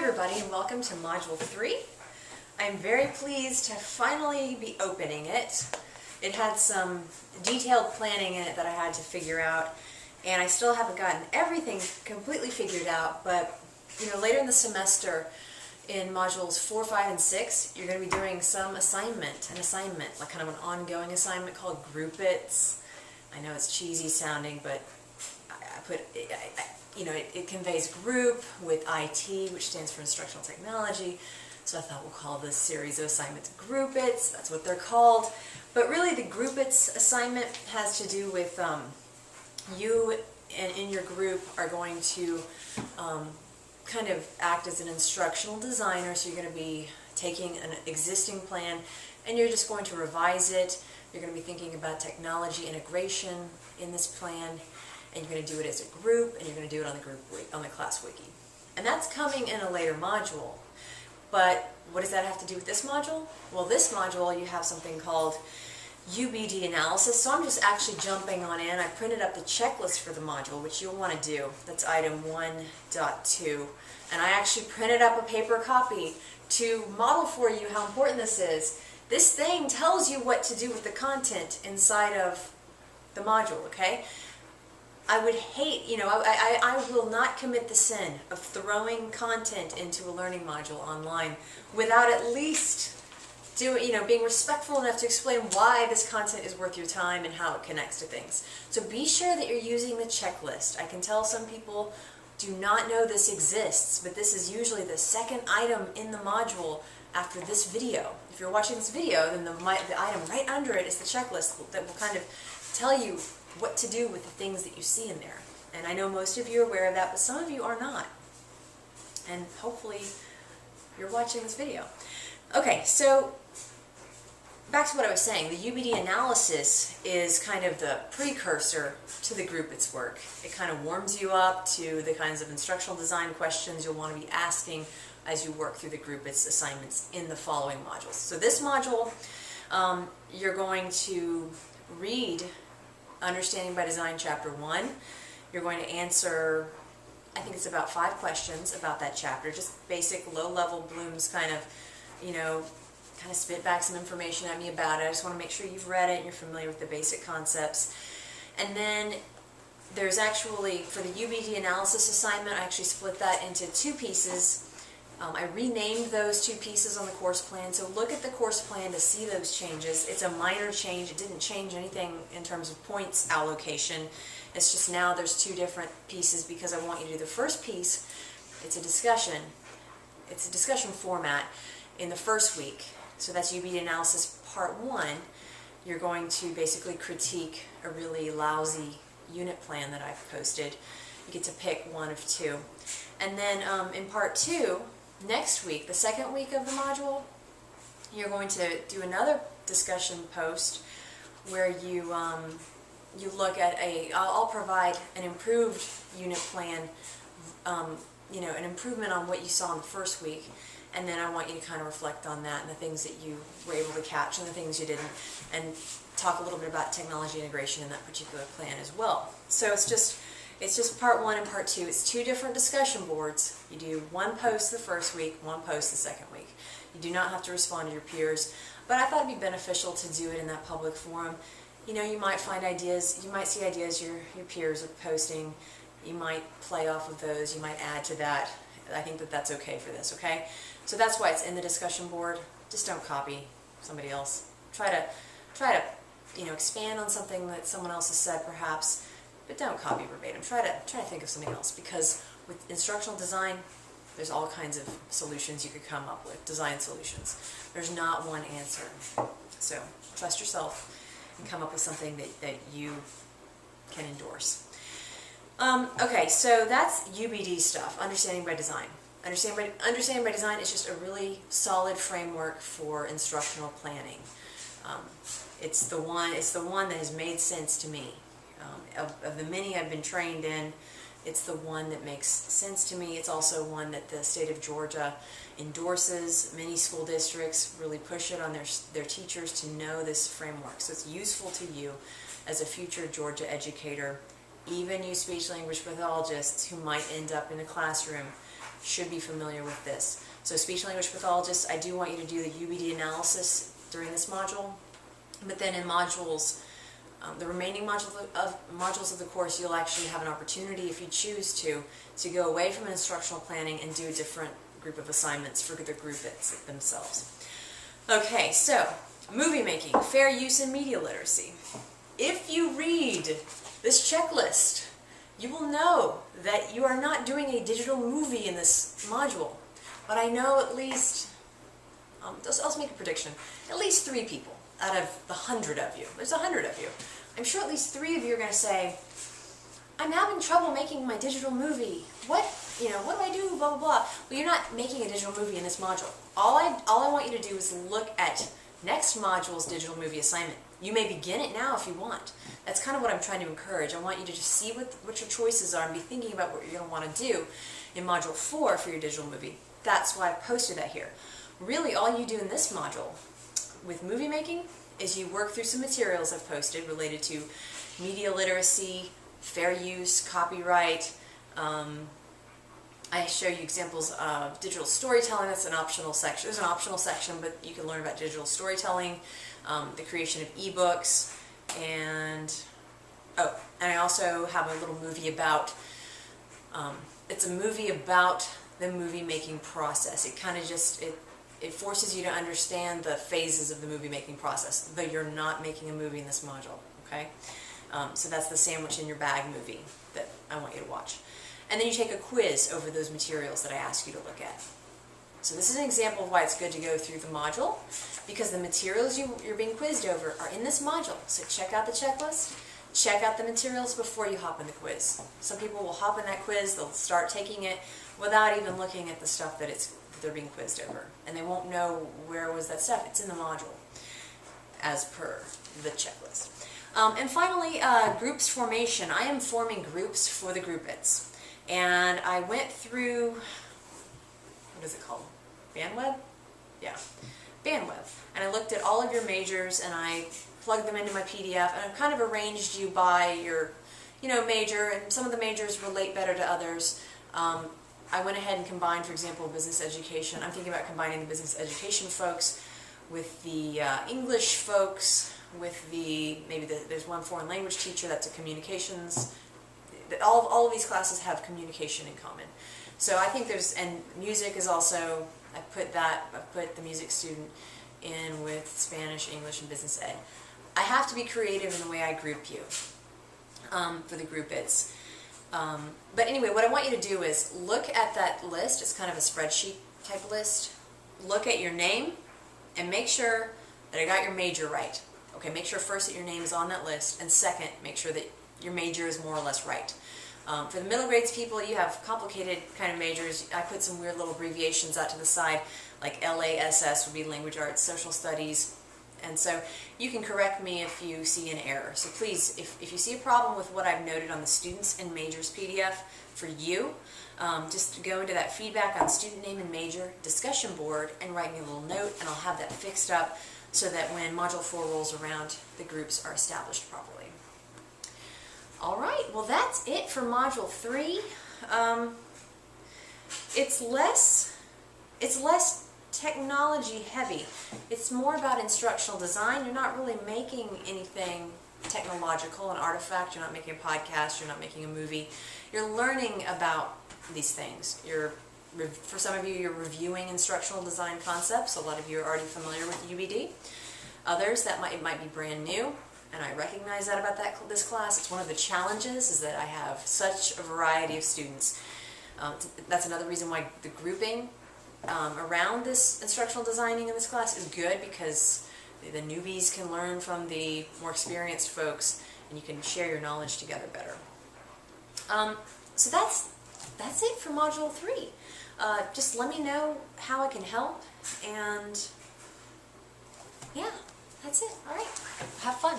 everybody, and welcome to Module 3. I'm very pleased to finally be opening it. It had some detailed planning in it that I had to figure out, and I still haven't gotten everything completely figured out, but later in the semester in Modules 4, 5, and 6, you're going to be doing some assignment, like kind of an ongoing assignment called Group It's. I know it's cheesy sounding, but it conveys group with IT, which stands for Instructional Technology. So I thought we'll call this series of assignments Group It's. That's what they're called. But really the Group It's assignment has to do with you and in your group are going to kind of act as an instructional designer. So you're going to be taking an existing plan and you're just going to revise it. You're going to be thinking about technology integration in this plan. And you're going to do it as a group, and you're going to do it on the class wiki. And that's coming in a later module. But what does that have to do with this module? Well, this module you have something called UBD Analysis, so I'm just actually jumping on in. I printed up the checklist for the module, which you'll want to do. That's item 1.2. And I actually printed up a paper copy to model for you how important this is. This thing tells you what to do with the content inside of the module, okay? I would hate, I will not commit the sin of throwing content into a learning module online without at least being respectful enough to explain why this content is worth your time and how it connects to things. So be sure that you're using the checklist. I can tell some people do not know this exists, but this is usually the second item in the module after this video. If you're watching this video, then the item right under it is the checklist that will kind of tell you what to do with the things that you see in there. And I know most of you are aware of that, but some of you are not. And hopefully you're watching this video. Okay, so back to what I was saying. The UBD Analysis is kind of the precursor to the Group It's work. It kind of warms you up to the kinds of instructional design questions you'll want to be asking as you work through the Group It's assignments in the following modules. So this module, you're going to read Understanding by Design Chapter 1. You're going to answer, I think it's about 5 questions about that chapter, just basic low-level Bloom's kind of spit back some information at me about it. I just want to make sure you've read it and you're familiar with the basic concepts. And then there's actually, for the UBD Analysis assignment, I actually split that into 2 pieces. I renamed those 2 pieces on the course plan, so look at the course plan to see those changes. It's a minor change. It didn't change anything in terms of points allocation. It's just now there's 2 different pieces because I want you to do the first piece. It's a discussion. It's a discussion format in the first week. So that's UBD Analysis Part 1. You're going to basically critique a really lousy unit plan that I've posted. You get to pick one of 2. And then in Part 2, next week, the second week of the module, you're going to do another discussion post where you look at I'll provide an improved unit plan, an improvement on what you saw in the first week, and then I want you to kind of reflect on that and the things that you were able to catch and the things you didn't, and talk a little bit about technology integration in that particular plan as well. So it's just Part 1 and Part 2. It's 2 different discussion boards. You do 1 post the first week, 1 post the second week. You do not have to respond to your peers, but I thought it'd be beneficial to do it in that public forum. You might find ideas, you might see ideas your peers are posting. You might play off of those, you might add to that. I think that that's okay for this, okay? So that's why it's in the discussion board. Just don't copy somebody else. Try to expand on something that someone else has said perhaps, but don't copy verbatim. Try to think of something else, because with instructional design, there's all kinds of solutions you could come up with, design solutions. There's not one answer. So trust yourself and come up with something that you can endorse. Okay, so that's UBD stuff, Understanding by Design. Understanding by Design is just a really solid framework for instructional planning. It's the one that has made sense to me. Of the many I've been trained in, it's the one that makes sense to me. It's also one that the state of Georgia endorses. Many school districts really push it on their teachers to know this framework. So it's useful to you as a future Georgia educator, even you speech-language pathologists who might end up in a classroom should be familiar with this. So speech language pathologists, I do want you to do the UBD analysis during this module, but then in modules, the remaining modules of the course, you'll actually have an opportunity, if you choose to go away from instructional planning and do a different group of assignments for the group-its themselves. Okay, so movie making, fair use and media literacy. If you read this checklist, you will know that you are not doing a digital movie in this module. But I know at least, I'll make a prediction, at least 3 people out of the 100 of you, there's 100 of you, I'm sure at least 3 of you are going to say, I'm having trouble making my digital movie. What do I do, blah, blah, blah. Well, you're not making a digital movie in this module. All I want you to do is look at next module's digital movie assignment. You may begin it now if you want. That's kind of what I'm trying to encourage. I want you to just see what your choices are and be thinking about what you're going to want to do in Module 4 for your digital movie. That's why I posted that here. Really, all you do in this module with movie making is you work through some materials I've posted related to media literacy, fair use, copyright. I show you examples of digital storytelling. That's an optional section. There's an optional section, but you can learn about digital storytelling, the creation of ebooks, and I also have a little movie about, it's a movie about the movie making process. It kind of just, it forces you to understand the phases of the movie making process, though you're not making a movie in this module, okay? So that's the sandwich in your bag movie that I want you to watch. And then you take a quiz over those materials that I ask you to look at. So this is an example of why it's good to go through the module, because the materials you're being quizzed over are in this module. So check out the checklist, check out the materials before you hop in the quiz. Some people will hop in that quiz, they'll start taking it without even looking at the stuff that they're being quizzed over. And they won't know where was that stuff. It's in the module, as per the checklist. And finally, groups formation. I am forming groups for the group-its. And I went through, what is it called? Bandweb? Yeah, Bandweb. And I looked at all of your majors and I plugged them into my PDF, and I've kind of arranged you by your, major, and some of the majors relate better to others. I went ahead and combined, for example, business education. I'm thinking about combining the business education folks with the English folks, with there's one foreign language teacher that's a communications. All of these classes have communication in common. So I think and music is also, I put the music student in with Spanish, English, and business ed. I have to be creative in the way I group you for the group-its. But anyway, what I want you to do is look at that list. It's kind of a spreadsheet type list. Look at your name and make sure that I got your major right. Okay, make sure first that your name is on that list, and second, make sure that your major is more or less right. For the middle grades people, you have complicated kind of majors. I put some weird little abbreviations out to the side, like LASS would be Language Arts, Social Studies, and so you can correct me if you see an error. So please, if you see a problem with what I've noted on the Students and Majors PDF for you, just go into that feedback on student name and major discussion board and write me a little note, and I'll have that fixed up so that when Module 4 rolls around, the groups are established properly. All right, well that's it for Module 3. It's less technology heavy. It's more about instructional design. You're not really making anything technological, an artifact. You're not making a podcast. You're not making a movie. You're learning about these things. For some of you, you're reviewing instructional design concepts. A lot of you are already familiar with UBD. Others, it might be brand new. And I recognize that about this class. It's one of the challenges is that I have such a variety of students. That's another reason why the grouping around this instructional designing in this class is good, because the newbies can learn from the more experienced folks, and you can share your knowledge together better. So that's it for Module 3. Just let me know how I can help, and yeah. That's it. All right. Have fun.